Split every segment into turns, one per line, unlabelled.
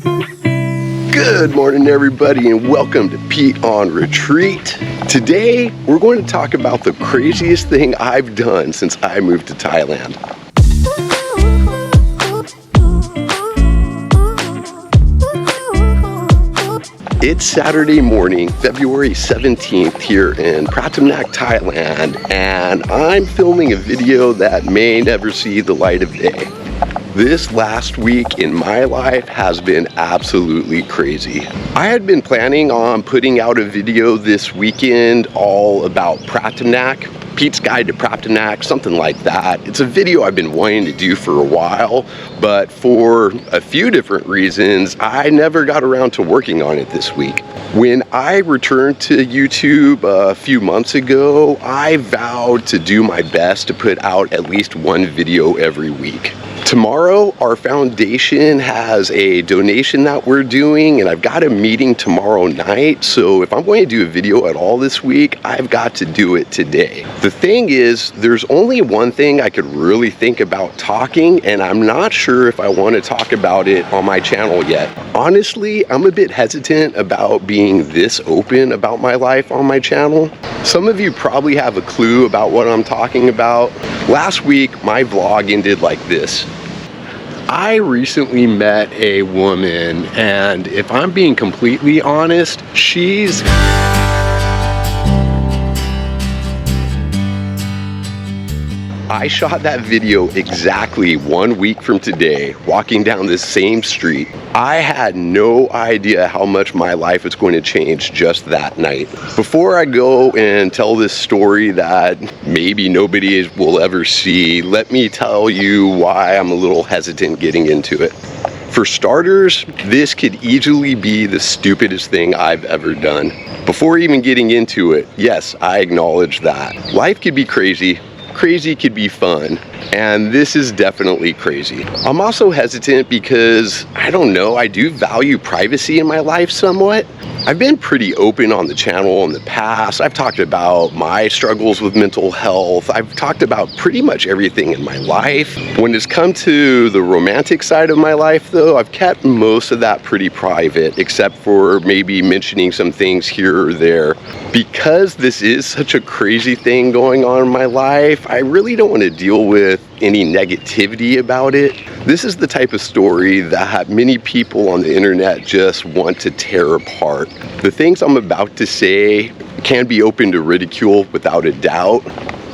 Good morning, everybody, and welcome to Pete on Retreat. Today, we're going to talk about the craziest thing I've done since I moved to Thailand. It's Saturday morning, February 17th here in Pratumnak, Thailand, and I'm filming a video that may never see the light of day. This last week in my life has been absolutely crazy. I had been planning on putting out a video this weekend all about Pratumnak, Pete's Guide to Pratumnak, something like that. It's a video I've been wanting to do for a while, but for a few different reasons, I never got around to working on it this week. When I returned to YouTube a few months ago, I vowed to do my best to put out at least one video every week. Tomorrow, our foundation has a donation that we're doing, and I've got a meeting tomorrow night, so if I'm going to do a video at all this week, I've got to do it today. The thing is, there's only one thing I could really think about talking, and I'm not sure if I want to talk about it on my channel yet. Honestly, I'm a bit hesitant about being this open about my life on my channel. Some of you probably have a clue about what I'm talking about. Last week, my vlog ended like this. I recently met a woman, and if I'm being completely honest, she's... I shot that video exactly 1 week from today, walking down this same street. I had no idea how much my life was going to change just that night. Before I go and tell this story that maybe nobody will ever see, let me tell you why I'm a little hesitant getting into it. For starters, this could easily be the stupidest thing I've ever done. Before even getting into it, yes, I acknowledge that. Life could be crazy. Crazy could be fun, and this is definitely crazy. I'm also hesitant because, I don't know, I do value privacy in my life somewhat. I've been pretty open on the channel in the past. I've talked about my struggles with mental health. I've talked about pretty much everything in my life. When it's come to the romantic side of my life, though, I've kept most of that pretty private, except for maybe mentioning some things here or there. Because this is such a crazy thing going on in my life, I really don't want to deal with any negativity about it. This is the type of story that many people on the internet just want to tear apart. The things I'm about to say can be open to ridicule without a doubt.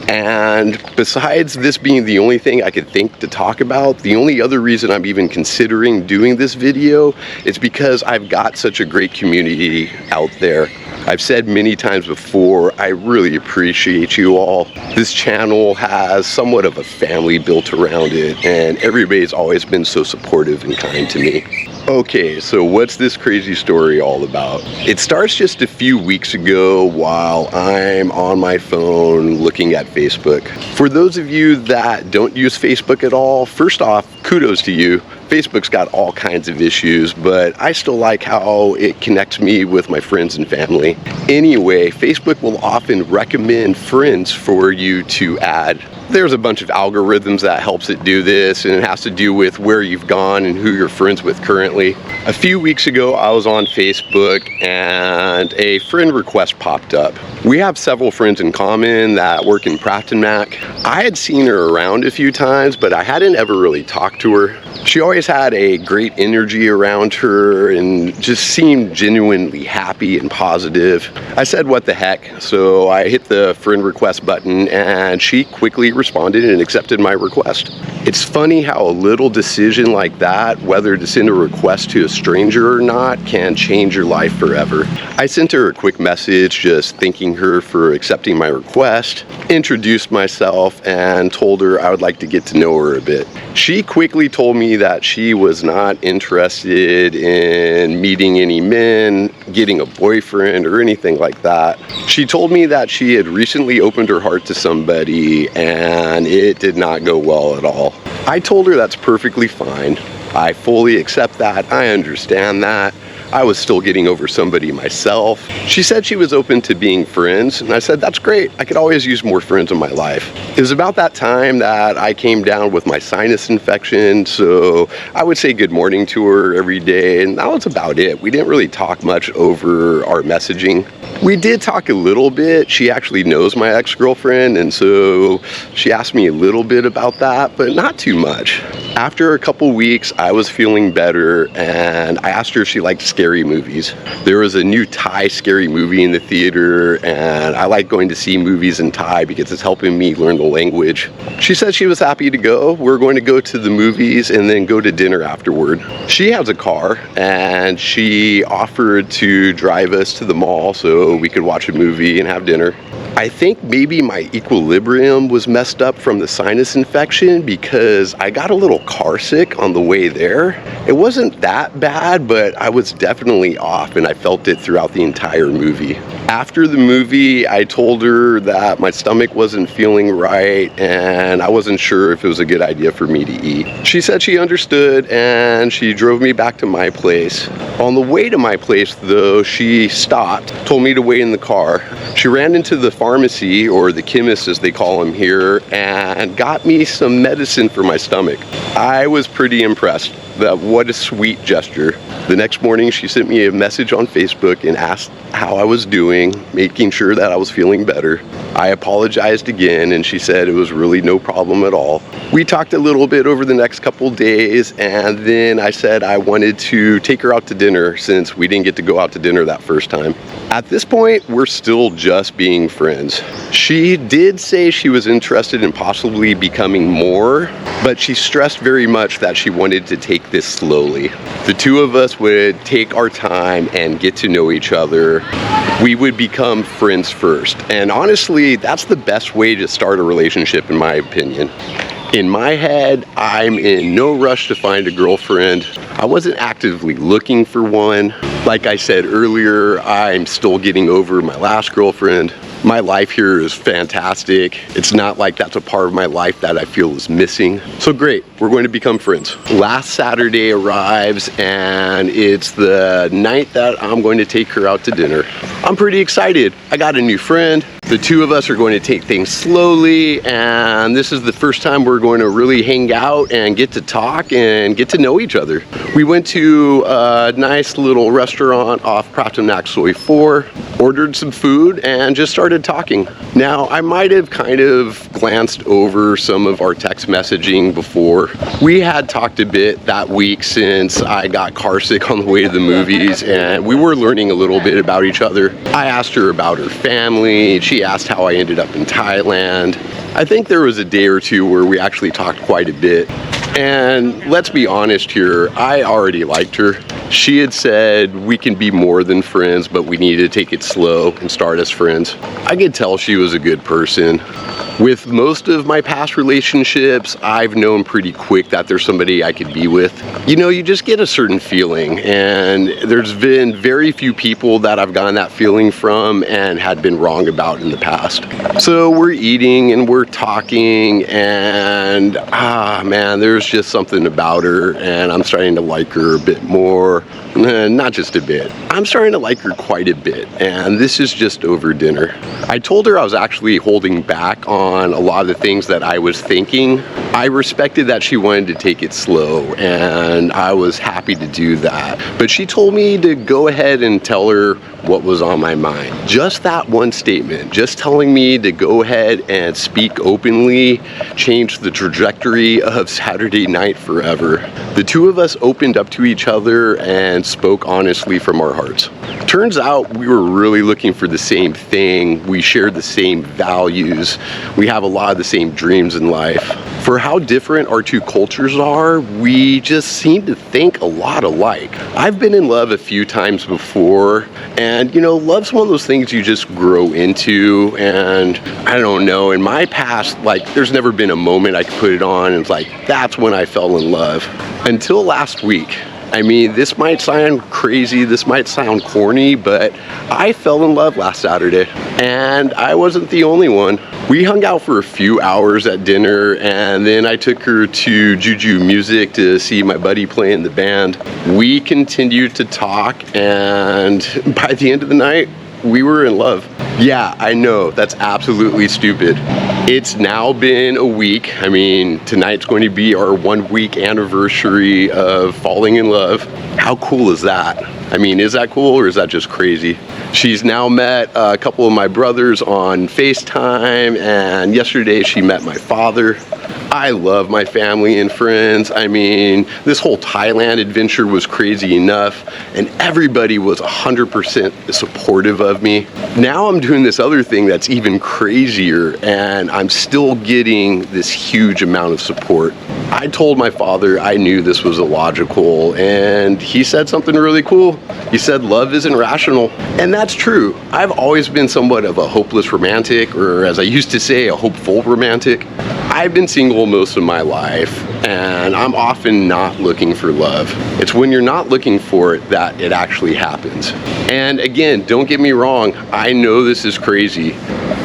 And besides this being the only thing I could think to talk about, the only other reason I'm even considering doing this video is because I've got such a great community out there. I've said many times before, I really appreciate you all. This channel has somewhat of a family built around it, and everybody's always been so supportive and kind to me. Okay, so what's this crazy story all about? It starts just a few weeks ago while I'm on my phone looking at Facebook. For those of you that don't use Facebook at all, first off, kudos to you. Facebook's got all kinds of issues, but I still like how it connects me with my friends and family. Anyway, Facebook will often recommend friends for you to add. There's a bunch of algorithms that helps it do this, and it has to do with where you've gone and who you're friends with currently. A few weeks ago, I was on Facebook and a friend request popped up. We have several friends in common that work in Pratumnak. I had seen her around a few times, but I hadn't ever really talked to her. She always had a great energy around her and just seemed genuinely happy and positive. I said, what the heck? So I hit the friend request button, and she quickly responded and accepted my request. It's funny how a little decision like that, whether to send a request to a stranger or not, can change your life forever. I sent her a quick message just thanking her for accepting my request, introduced myself, and told her I would like to get to know her a bit. She quickly told me that she was not interested in meeting any men, getting a boyfriend, or anything like that. She told me that she had recently opened her heart to somebody and it did not go well at all. I told her that's perfectly fine. I fully accept that. I understand that. I was still getting over somebody myself. She said she was open to being friends, and I said, that's great. I could always use more friends in my life. It was about that time that I came down with my sinus infection, so I would say good morning to her every day, and that was about it. We didn't really talk much over our messaging. We did talk a little bit. She actually knows my ex-girlfriend, and so she asked me a little bit about that, but not too much. After a couple weeks, I was feeling better, and I asked her if she liked scary movies. There was a new Thai scary movie in the theater, and I like going to see movies in Thai because it's helping me learn the language. She said she was happy to go. We're going to go to the movies and then go to dinner afterward. She has a car, and she offered to drive us to the mall so we could watch a movie and have dinner. I think maybe my equilibrium was messed up from the sinus infection because I got a little car sick on the way there. It wasn't that bad, but I was definitely off, and I felt it throughout the entire movie. After the movie, I told her that my stomach wasn't feeling right and I wasn't sure if it was a good idea for me to eat. She said she understood, and she drove me back to my place. On the way to my place, though, she stopped, told me to wait in the car. She ran into the pharmacy, or the chemist as they call them here, and got me some medicine for my stomach. I was pretty impressed. What a sweet gesture. The next morning, she sent me a message on Facebook and asked how I was doing, making sure that I was feeling better. I apologized again, and she said it was really no problem at all. We talked a little bit over the next couple days, and then I said I wanted to take her out to dinner since we didn't get to go out to dinner that first time. At this point, we're still just being friends. She did say she was interested in possibly becoming more, but she stressed very much that she wanted to take this slowly. The two of us would take our time and get to know each other. We would become friends first. And honestly, that's the best way to start a relationship, in my opinion. In my head, I'm in no rush to find a girlfriend. I wasn't actively looking for one. Like I said earlier, I'm still getting over my last girlfriend. My life here is fantastic. It's not like that's a part of my life that I feel is missing. So great, we're going to become friends. Last Saturday arrives, and it's the night that I'm going to take her out to dinner. I'm pretty excited. I got a new friend. The two of us are going to take things slowly, and this is the first time we're going to really hang out and get to talk and get to know each other. We went to a nice little restaurant off Pratumnak Soy 4, ordered some food, and just started talking. Now, I might have kind of glanced over some of our text messaging before. We had talked a bit that week since I got car sick on the way to the movies, and we were learning a little bit about each other. I asked her about her family. She asked how I ended up in Thailand. I think there was a day or two where we actually talked quite a bit. And let's be honest here, I already liked her. She had said we can be more than friends, but we need to take it slow and start as friends. I could tell she was a good person. With most of my past relationships, I've known pretty quick that there's somebody I could be with. You know, you just get a certain feeling, and there's been very few people that I've gotten that feeling from and had been wrong about in the past. So we're eating and we're talking, and man, there's just something about her, and I'm starting to like her a bit more. Not just a bit. I'm starting to like her quite a bit, and this is just over dinner. I told her I was actually holding back on a lot of the things that I was thinking. I respected that she wanted to take it slow, and I was happy to do that. But she told me to go ahead and tell her what was on my mind. Just that one statement, just telling me to go ahead and speak openly, changed the trajectory of Saturday night forever. The two of us opened up to each other and spoke honestly from our hearts. Turns out we were really looking for the same thing. We shared the same values. We have a lot of the same dreams in life. For how different our two cultures are, we just seem to think a lot alike. I've been in love a few times before, and you know, love's one of those things you just grow into, and I don't know, in my past, like, there's never been a moment I could put it on and it's like, that's when I fell in love. Until last week. I mean, this might sound crazy, this might sound corny, but I fell in love last Saturday, and I wasn't the only one. We hung out for a few hours at dinner, and then I took her to Juju Music to see my buddy play in the band. We continued to talk, and by the end of the night, we were in love. Yeah, I know, that's absolutely stupid. It's now been a week. I mean, tonight's going to be our 1 week anniversary of falling in love. How cool is that? I mean, is that cool or is that just crazy? She's now met a couple of my brothers on FaceTime, and yesterday she met my father. I love my family and friends. I mean, this whole Thailand adventure was crazy enough, and everybody was 100% supportive of me. Now I'm doing this other thing that's even crazier, and I'm still getting this huge amount of support. I told my father I knew this was illogical, and he said something really cool. He said love isn't rational, and that's true. I've always been somewhat of a hopeless romantic, or as I used to say, a hopeful romantic. I've been single most of my life, and I'm often not looking for love. It's when you're not looking for it that it actually happens. And again, don't get me wrong, I know this is crazy.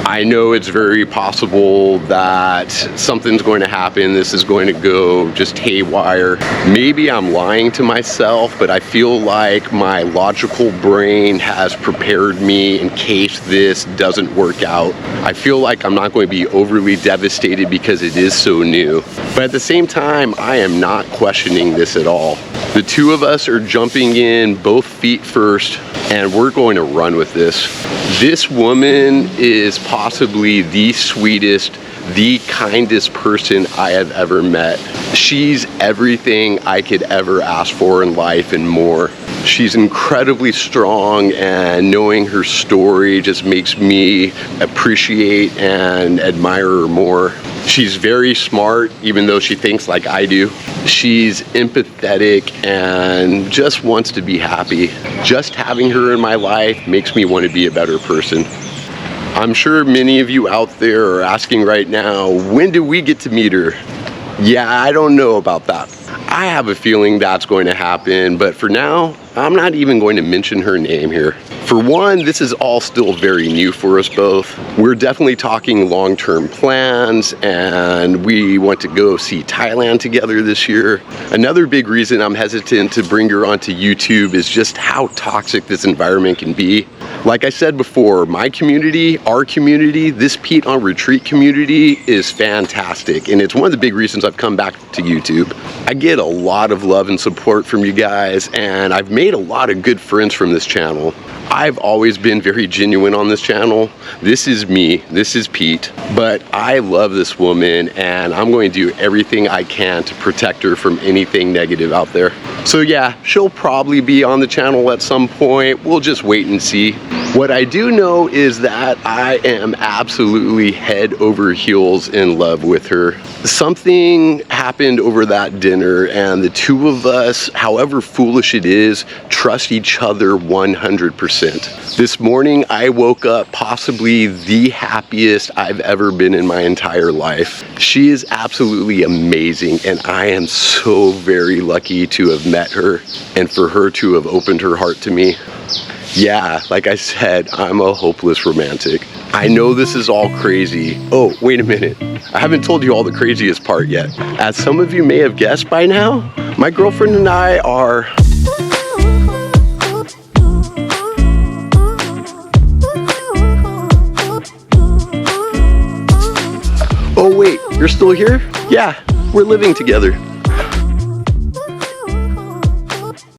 I know it's very possible that something's going to happen, this is going to go just haywire. Maybe I'm lying to myself, but I feel like my logical brain has prepared me in case this doesn't work out. I feel like I'm not going to be overly devastated because it is so new. But at the same time, I am not questioning this at all. The two of us are jumping in both feet first, and we're going to run with this. This woman is possibly the sweetest, the kindest person I have ever met. She's everything I could ever ask for in life and more. She's incredibly strong, and knowing her story just makes me appreciate and admire her more. She's very smart, even though she thinks like I do. She's empathetic and just wants to be happy. Just having her in my life makes me want to be a better person. I'm sure many of you out there are asking right now, when do we get to meet her? Yeah, I don't know about that. I have a feeling that's going to happen, but for now, I'm not even going to mention her name here. For one, this is all still very new for us both. We're definitely talking long-term plans, and we want to go see Thailand together this year. Another big reason I'm hesitant to bring her onto YouTube is just how toxic this environment can be. Like I said before, my community, our community, this Pete on Retreat community is fantastic, and it's one of the big reasons I've come back to YouTube. I get a lot of love and support from you guys, and I've made a lot of good friends from this channel. I've always been very genuine on this channel. This is me, this is Pete, but I love this woman, and I'm going to do everything I can to protect her from anything negative out there. So yeah, she'll probably be on the channel at some point. We'll just wait and see. What I do know is that I am absolutely head over heels in love with her. Something happened over that dinner, and the two of us, however foolish it is, trust each other 100%. This morning I woke up possibly the happiest I've ever been in my entire life. She is absolutely amazing, and I am so very lucky to have met her and for her to have opened her heart to me. Yeah, like I said, I'm a hopeless romantic. I know this is all crazy. Oh, wait a minute. I haven't told you all the craziest part yet. As some of you may have guessed by now, my girlfriend and I are... Oh wait, you're still here? Yeah, we're living together.